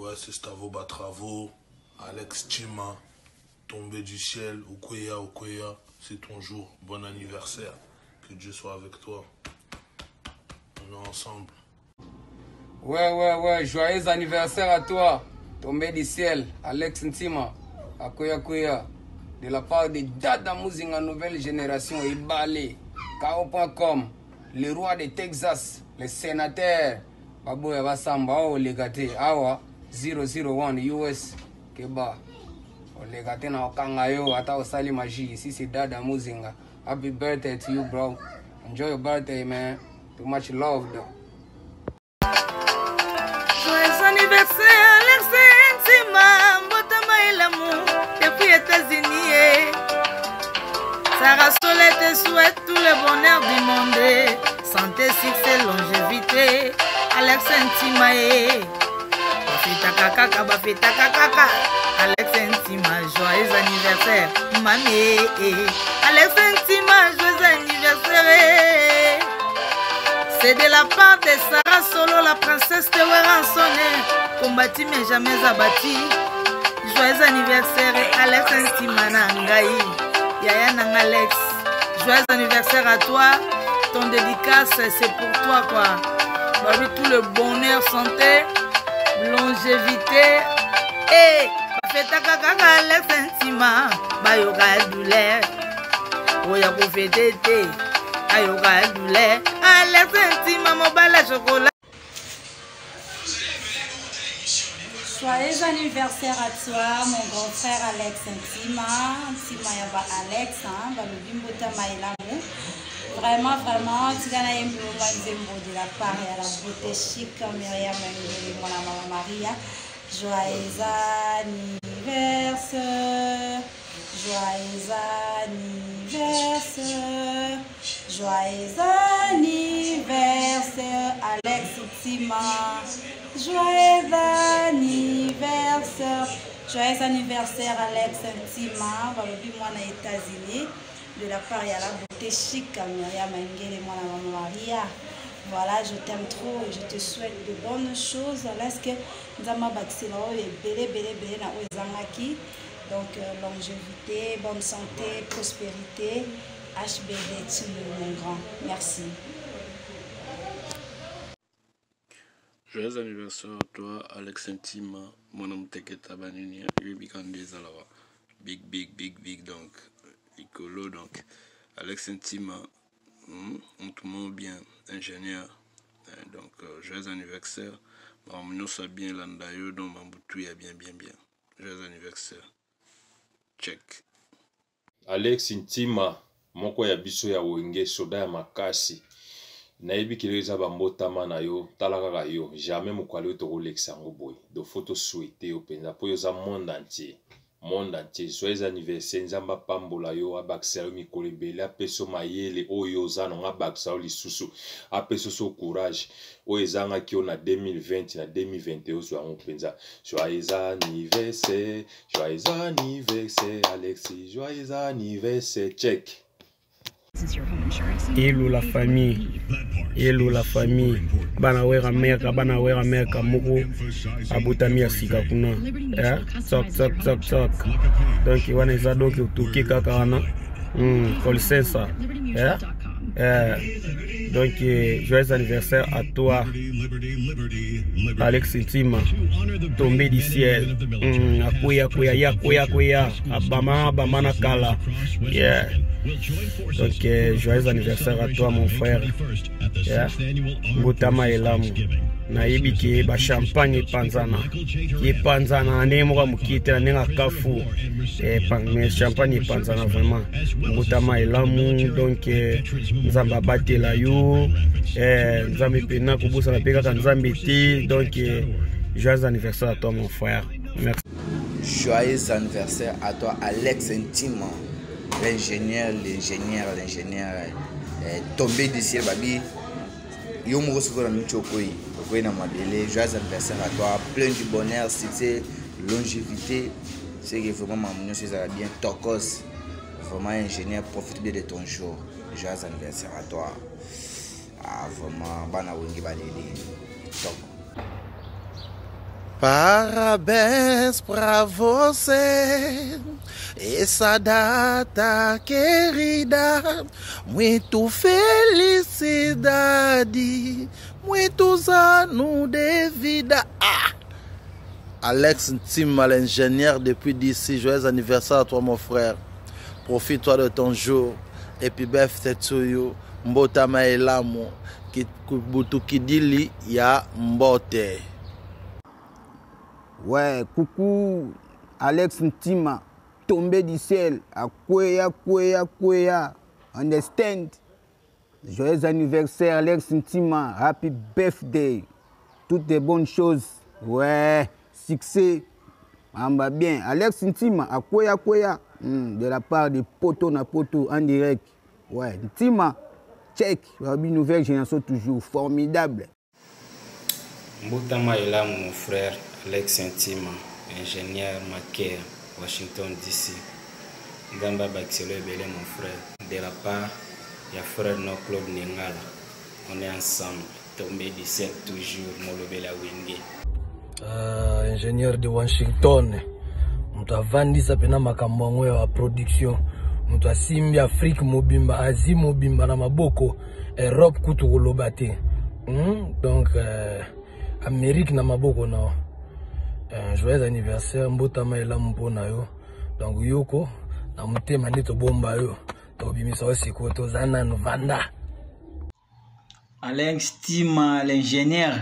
Ouais, c'est Stavo Batravo, Alex Tima, Tombé du ciel, Okoya, c'est ton jour. Bon anniversaire. Que Dieu soit avec toi. On est ensemble. Ouais, joyeux anniversaire à toi, Tombé du ciel, Alex Ntima, Akoya, de la part de Dada Muzinga nouvelle génération, Ibale, Kao.com, le roi de Texas, le sénateur, Babou Yavasamba, Legate, Awa, 001 US, Keba, Legate na Okangayo, Ata Osali Magie, ici c'est Dada Muzinga. Happy birthday to you, bro. Enjoy your birthday, man. Too much love, though. Joyeux anniversaire, Alex Ntima, Mbotama et l'amour, depuis États-Unis. Sarah Soleil te souhaite tout le bonheur du monde. Santé, succès, longévité. Alex Ntima, Bafita Kaka. Alex Ntima, joyeux anniversaire, mamie. Alex Ntima, joyeux anniversaire. C'est de la part de Sarah Solo, la princesse de Weransone, combattu mais jamais abattu. Joyeux anniversaire Alex Ntima Nangai, Yaya Nang Alex. Joyeux anniversaire à toi, ton dédicace c'est pour toi quoi. Bah oui, tout le bonheur, santé, longévité. Et faites kaka Alex Ntima, bah yoga douleur, oya pour fêter. Ayoga douleur, Alex Ntima, mobile chocolat. Joyeux anniversaire à toi, mon grand frère Alex Ntima. Ntima yaba Alex, Balubimbo Maïlamou. Vraiment, tu gagnes un peu de la part et à la beauté chic, Myriam et mon maman Maria. Joyeux anniversaire. Joyeux anniversaire, joyeux anniversaire, Alex Ntima. Joyeux anniversaire, Alex Ntima. Balobi moi na États-Unis, de la part ya la beauté chic, Myriam et moi la maman Maria. Voilà, je t'aime trop et je te souhaite de bonnes choses. Est-ce que Nzama Batsila est belé na Ozangaki? Donc, longévité, bonne santé, prospérité. HBD, tu mon grand. Merci. Joyeux anniversaire à toi, Alex Ntima. Mon homme Teketa Banini. Big, donc. Icolo, donc. Alex Ntima, on te montre bien, ingénieur. Donc, joyeux anniversaire. Nous sommes bien l'andayo, donc Mamboutou est bien. Joyeux anniversaire. Check. Alex Ntima, moko ya biso ya wenge soda ya makasi. Nayebi kileza bambotama na yo, talaka yo, jamais mokwali to Rolex yango boy. Do photo souhaité yo penza po yo za monde entier. Joyeux anniversaire, nzamba pambola yo abakisa yo mikolo ebele apeso mayele oyo ozana nga bakisa yo lisusu apeso so courage oyo ezangaki yo na 2020 na 2021 ozwa yango mpenza. Joyeux anniversaire Alexis, joyeux anniversaire. Check. Hello la famille, bana wera meka moko abotami asika kuna tok donc wana eza donc otoki kaka wana kolisensa donc joyeux anniversaire à toi Alex Ntima, Tombé du ciel, akoya abama na kala. Yeah. Donc joyeux anniversaire à toi mon frère. Yeah. Mbotama elamu. Nayebi ki ba champagne panzana. Ki panzana ndemo mukite na nenga kafu. Mais champagne panzana vraiment. Mbotama elamu donc nzamba batela yo. Nzambe pena kubusa na peka nzambe ti donc joyeux anniversaire à toi mon frère. Merci. Joyeux anniversaire à toi Alex Ntima. L'ingénieur Tombé du ciel babi. Yo mo soko na michokoi. Koy na mabele. Joyeux anniversaire à toi, plein de bonheur, succès, longévité. C'est que vraiment maman c'est bien tokos. Vraiment ingénieur, profite bien de ton jour. Joyeux anniversaire à toi. Vraiment bana wengi baleli. Top. Parabéns pra você, essa data querida, muito felicidade, muitos anos de vida. Alex Ntima, l'ingénieur depuis d'ici, joyeux anniversaire à toi mon frère. Profite-toi de ton jour. Et puis birthday to you. Mbota maelamu. Butu kidili ya mbote. Ouais, coucou Alex Ntima, tombé du ciel. Akwea. Understand? Joyeux anniversaire Alex Ntima. Happy birthday. Toutes les bonnes choses. Ouais. Succès, amba bien. Alex Ntima, akwea, de la part de Poto na Poto en direct. Ouais, Ntima, check, une nouvelle génération toujours formidable. Mbutama est là, mon frère Alex Ntima, ingénieur Maquet, Washington DC. Gamba Baxelo Ebele, mon frère, de la part de frère no Claude Ningala. On est ensemble, tombé du ciel toujours, Molobela Wenge. Ingénieur de Washington, mtu avandisa pena makambo ya production, mtu asimbi Afrique mobimba, Asie mobimba na maboko, Europe kutu kolobate. Donc Amérique na maboko na. Joyeux anniversaire mbotama ela mpona yo. Donc yoko na mutema nito bomba yo. To bimisa osiko to zana novanda. Alex Ntima, l'ingénieur.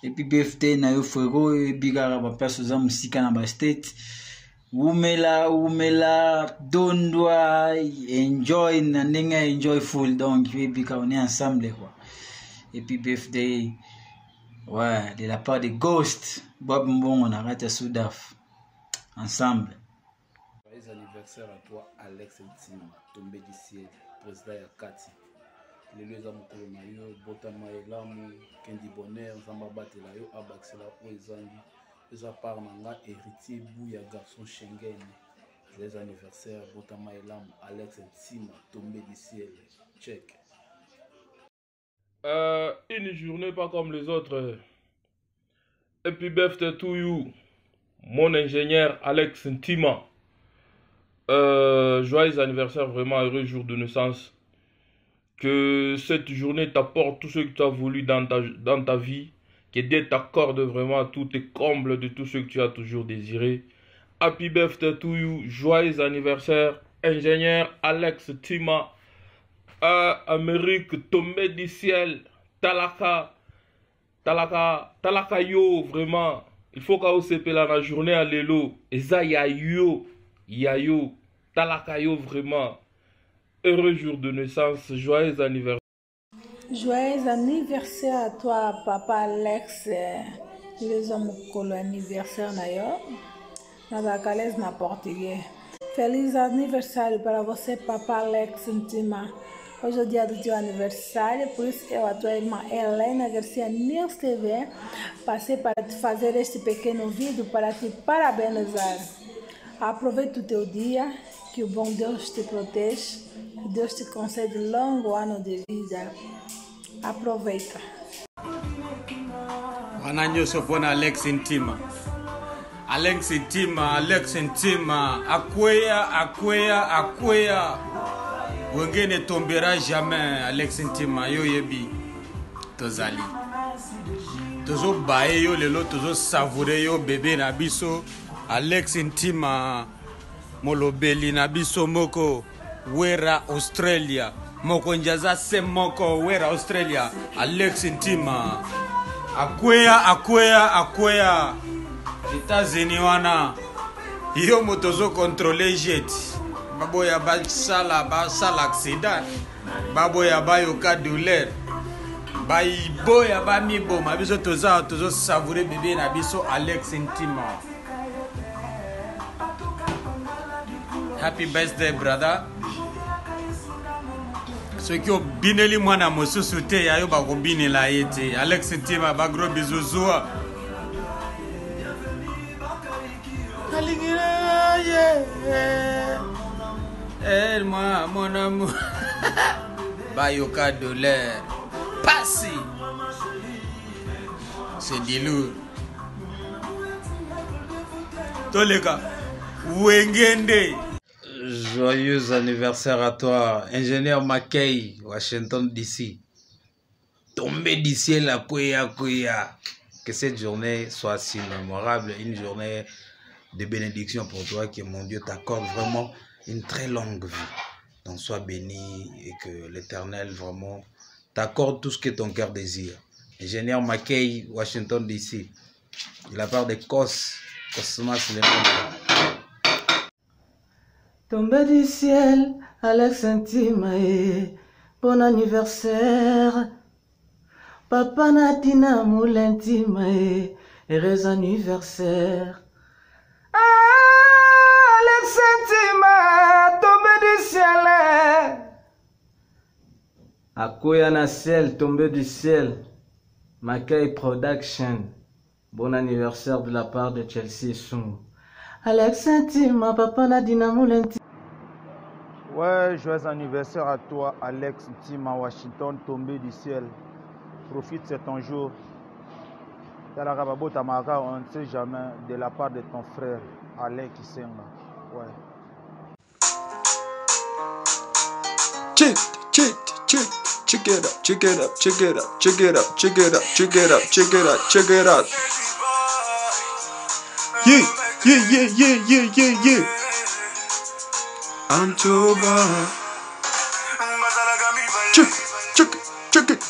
Et puis birthday na yo frérot et bigara ba personne musika na ba state umela dondwa enjoy na ninga enjoy full donc we bika on est ensemble quoi. Et puis birthday ouais de la part de Ghost Bob Mbongo na Rata Soudaf ensemble. Joyeux anniversaire à toi Alex Ntima, tombé du ciel, président ya Kati. Les amokolo na yo botama elamu kendi bonheur zamba batela yo abaxela o ezangi eza par nanga héritier Bouya garçon Schengen. Joyeux anniversaire botama elamu Alex Ntima, tombé du ciel. Check. Une journée pas comme les autres. Et puis birthday to you, mon ingénieur Alex Ntima. Joyeux anniversaire, vraiment heureux jour de naissance. Que cette journée t'apporte tout ce que tu as voulu dans ta vie. Que Dieu t'accorde vraiment tous tes combles de tout ce que tu as toujours désiré. Happy birthday to you. Joyeux anniversaire, ingénieur Alex Ntima. Amérique tombée du ciel. Talaka yo, vraiment. Il faut qu'on se pèle la journée à l'élo. Et ça, yayo. Talaka yo, vraiment. Heureux jour de naissance, joyeux anniversaire. Joyeux anniversaire à toi, papa Alex. Les hommes pour l'anniversaire d'ailleurs. Dans la calèse na portugais. Feliz aniversário para você, papa Alex Ntima. Hoje é o dia do teu aniversário, por isso eu, a tua irmã Helena Garcia News TV, passei para te fazer este pequeno vídeo para te parabenizar. Aproveita o teu dia. Que o bom Deus te proteja, que Deus te concede longo ano de vida. Aproveita. Wananyoso pona Alex Ntima. Alex Ntima. Akwea. Wengene tombera jamais Alex Ntima. Yo yebi. Tozali. Tozo bae yo lelo, tozo savourer yo bébé na biso. Alex Ntima. Molobeli na biso moko wera Australia moko njaza se moko wera Australia Alex Ntima akwea États-Unis wana yo motozo contrôler jet baboya basala accident baboya bayoka douleur boya bamiboma biso tozo savourer bébé na biso Alex Ntima. Happy birthday, brother. Ceux qui ont bineli mwana mosusu te yayo ba ko binela yete. Alex Ntima ba gros bisous zoa. Aligira yeah. Moi mon amour. Bayoka douleur. Passé. C'est du lourd. Toleka. Wengende. Joyeux anniversaire à toi, ingénieur McKay, Washington DC. Tombé du ciel à Kouya. Que cette journée soit si mémorable, une journée de bénédiction pour toi, que mon Dieu t'accorde vraiment une très longue vie. Donc sois béni et que l'Éternel vraiment t'accorde tout ce que ton cœur désire. Ingénieur McKay, Washington DC, de la part de Cosmas Tombé du ciel, Alex Intimae, bon anniversaire. Papa Nadina Moulintimae, heureux anniversaire. Alex Intimae, tombé du ciel. Akoya na ciel, tombé du ciel. McKay Production, bon anniversaire de la part de Chelsea Sung. Alex Intima, papa Nadina Moulenti. Ouais, joyeux anniversaire à toi, Alex Intima, Washington, tombé du ciel. Profite, c'est ton jour. Tamara, on ne sait jamais, de la part de ton frère, Alain Kisenga. Ouais. Check it out. Yeah. Antoba. Check it.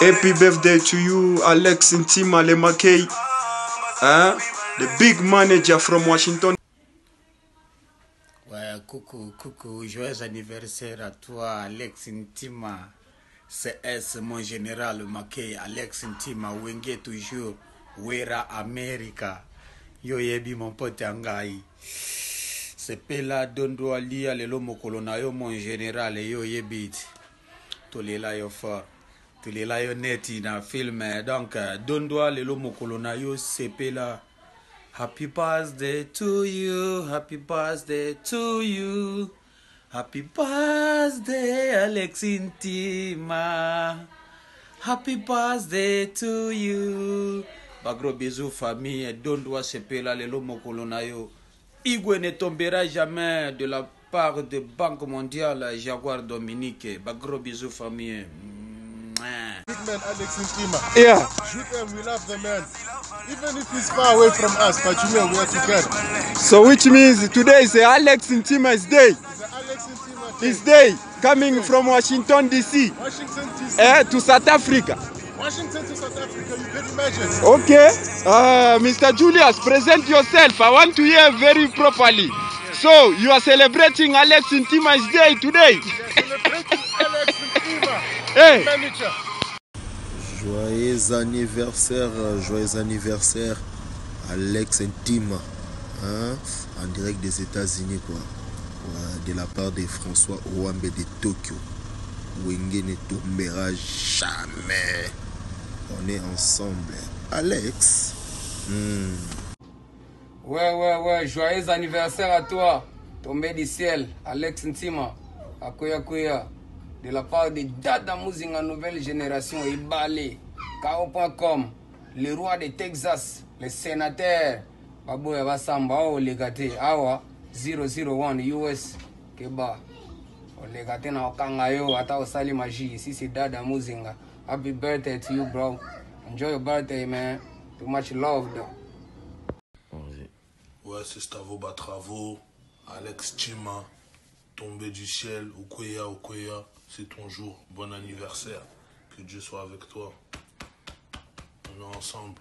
Happy birthday to you, Alex Intima Le McKay, the big manager from Washington. Ouais, coucou, joyeux anniversaire à toi, Alex Intima. CS, mon général McKay, Alex Intima, Wenge toujours, Wera America. Yo yebi mon pote Angai. C'est Pela Dondo Ali, Alelo Mokolona, yo mon général, yo yebit. Tolela yo fort. Tolela yo neti na film. Donc, Dondo Alelo Mokolona, yo c'est Pela. Happy birthday to you, happy birthday to you. Happy birthday, Alex Intima. Happy birthday to you. Bagro bisous famille, Dondo Sepela lelo mokolona yo. Igwe ne tombera jamais de la part de Banque mondiale Jaguar Dominique. Bagro bisous famille. Big man Alex Intima. Yeah. We love the man. Even if he's far away from us, but you know we are together. So which means today is the Alex Intima's day. His day coming from Washington DC. Washington DC. To South Africa. Washington to South Africa, you can imagine. Okay. Mr. Julius, present yourself. I want to hear very properly. So you are celebrating Alex Intima's day today. Celebrating Alex Intima. Hey. Manager. Joyeux anniversaire, Alex Intima, en direct des États-Unis, quoi. De la part de François Ouambe de Tokyo. Wenge ne tombera jamais. On est ensemble. Alex. Ouais, joyeux anniversaire à toi, tombé du ciel, Alex Intima, Akoya. De la part de Dada Muzinga nouvelle génération, Ibale, Kao.com, le roi de Texas, le sénateur, Babou Yabasamba, le gâté, Awa, 001 US, Keba, le gâté na Okangayo, Ata Osali Magie, ici c'est Dada Muzinga. Happy birthday to you, bro. Enjoy your birthday, man. Too much love, though. Ouais, c'est Stavo Batravo, Alex Chima, tombé du ciel, Okoya. C'est ton jour, bon anniversaire, que Dieu soit avec toi, on est ensemble.